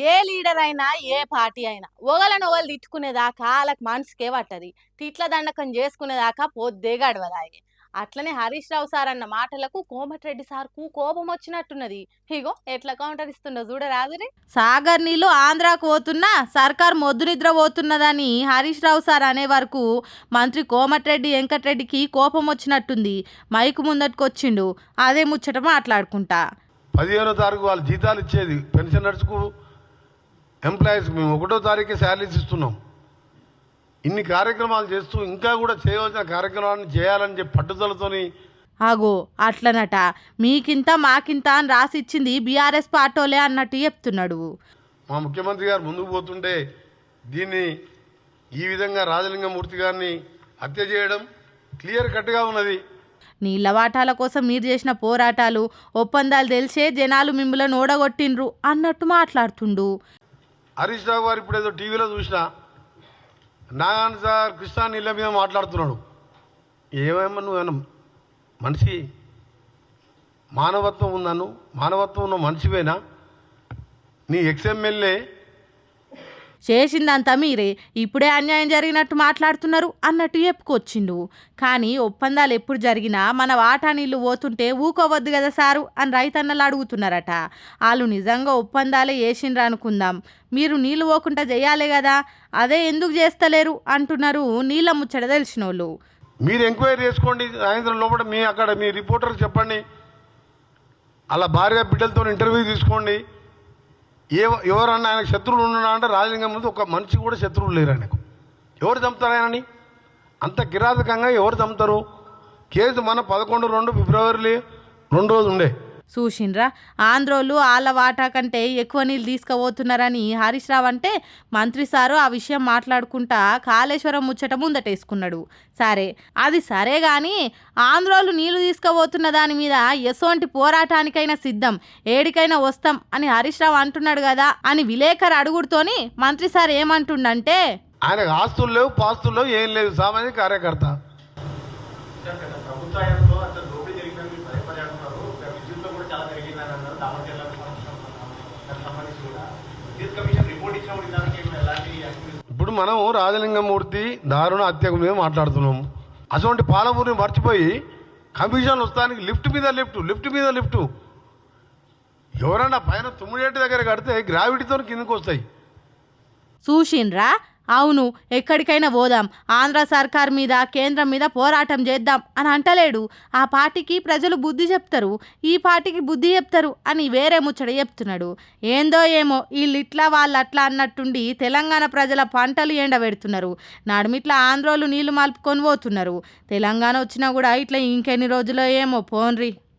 ఏ leader అయినా ఏ party అయినా ఒకళ్ళని ఒకళ్ళు తిట్టుకునేదాకా వాళ్ళకి మనసుకే పట్టది. తిట్ల దండకం చేసుకునేదాకా పొద్దే గడవదాయే. అట్లనే హరీష్ రావు సార్ అన్న మాటలకు కోమటిరెడ్డి సార్కు కోపం వచ్చినట్టున్నది. ఇగో ఎట్లా కౌంటర్ ఇస్తుండో చూడరాదురి. సాగర్ నీళ్లు ఆంధ్రాకు పోతున్నా సర్కార్ మొద్దు నిద్ర పోతున్నదని హరీష్ రావు సార్ అనే వరకు మంత్రి కోమటిరెడ్డి వెంకటరెడ్డికి కోపం వచ్చినట్టుంది. మైకు ముందటికొచ్చిండు. అదే ముచ్చట మాట్లాడుకుంటా. 15వ తారీఖు వాళ్ళు జీతాలు ఇచ్చేది పెన్షనర్స్కు ఎంప్లాయీస్ మేము 1వ తారీఖు శాలరీస్ ఇస్తున్నాం. ఇన్ని కార్యక్రమాలు చేస్తూ ఇంకా కూడా చేయవలసిన కార్యక్రమాలను చేయాలని చెప్పి పట్టుదలతోని ఆగో అట్లనట మీకింత మాకింత అని రాసిచ్చింది బీఆర్ఎస్ పార్టీలే అన్నట్టు చెప్తున్నాడు. మా ముఖ్యమంత్రి గారు ముందుకు పోతుంటే దీన్ని ఈ విధంగా రాజలింగమూర్తి గారిని హత్య చేయడం క్లియర్ కట్గా ఉన్నది. నీళ్ళ వాటాల కోసం మీరు చేసిన పోరాటాలు ఒప్పందాలు తెలిసే జనాలు మిమ్మల్ని ఓడగొట్టిండ్రు అన్నట్టు మాట్లాడుతుండు. హరీష్ రావు గారు ఇప్పుడు ఏదో టీవీలో చూసిన నాగాన్ సార్ కృష్ణా నీళ్ళ మీద మాట్లాడుతున్నాడు. ఏమేమో నువ్వేమన్నా మనిషి మానవత్వం ఉందను మానవత్వం ఉన్న మనిషివేనా? నీ ఎక్స్ఎమ్మెల్యే చేసిందంతా మీరే, ఇప్పుడే అన్యాయం జరిగినట్టు మాట్లాడుతున్నారు అన్నట్టు చెప్పుకొచ్చిండు. కానీ ఒప్పందాలు ఎప్పుడు జరిగినా మన వాటా నీళ్లు పోతుంటే ఊకోవద్దు కదా సారు అని రైతన్నలు అడుగుతున్నారట. వాళ్ళు నిజంగా ఒప్పందాలే వేసిండ్రు అనుకుందాం, మీరు నీళ్లు పోకుండా చేయాలి కదా, అదే ఎందుకు చేస్తలేరు అంటున్నారు నీళ్ళ ముచ్చట తెలిసిన వాళ్ళు. మీరు ఎంక్వైరీ చేసుకోండి. సాయంత్రం లోపల అక్కడ మీ రిపోర్టర్కి చెప్పండి. అలా భార్య బిడ్డలతో ఇంటర్వ్యూ తీసుకోండి. ఎవరన్నా ఆయనకు శత్రువులు ఉన్నా అంటే రాజలింగం ముందు ఒక మనిషి కూడా శత్రువులు లేరు ఆయనకు. ఎవరు చంపుతారు ఆయనని? అంత కిరాతకంగా ఎవరు చంపుతారు? కేసు మన 11/2 ఫిబ్రవరి 2 రోజులు ఉండే. చూసిండ్రా, ఆంధ్రోళ్ళు వాళ్ళ వాటా కంటే ఎక్కువ నీళ్ళు తీసుకుపోతున్నారని హరీష్ రావు అంటే మంత్రి సారు ఆ విషయం మాట్లాడుకుంటా కాళేశ్వరం ముచ్చట ముందటేసుకున్నాడు. అది సరే కానీ ఆంధ్రోళ్ళు నీళ్లు తీసుకుపోతున్న దాని మీద ఎసోంటి పోరాటానికైనా సిద్ధం, ఏడికైనా వస్తాం అని హరీష్ రావు అంటున్నాడు కదా అని విలేకరు అడుగుడుతోని మంత్రి సార్ ఏమంటుండంటే, ఆయనకు ఆస్తులు లేవు, పాస్తులు లేవు, ఏం లేదు, సామాజిక కార్యకర్త. ఇప్పుడు మనం రాజలింగమూర్తి దారుణ హత్యకు మీద మాట్లాడుతున్నాము. అటువంటి పాలమూరిని మర్చిపోయి కమిషన్ వస్తానికి లిఫ్ట్ మీద లిఫ్ట్ ఎవరన్నా పైన తుమ్మిడేటి దగ్గర కడితే గ్రావిటీతో కిందకు వస్తాయి. చూసిండ్రా, అవును ఎక్కడికైనా పోదాం, ఆంధ్ర సర్కార్ మీద కేంద్రం మీద పోరాటం చేద్దాం అని అంటలేడు. ఆ పార్టీకి ప్రజలు బుద్ధి చెప్తారు, ఈ పార్టీకి బుద్ధి చెప్తారు అని వేరే ముచ్చట చెప్తున్నాడు. ఏందో ఏమో వీళ్ళు ఇట్లా వాళ్ళు అట్లా అన్నట్టుండి తెలంగాణ ప్రజల పంటలు ఎండబెడుతున్నారు, నడుమిట్లా ఆంధ్రోలు నీళ్లు మలుపుకొని పోతున్నారు. తెలంగాణ వచ్చినా కూడా ఇట్లా ఇంకెన్ని రోజులో ఏమో పోన్రి.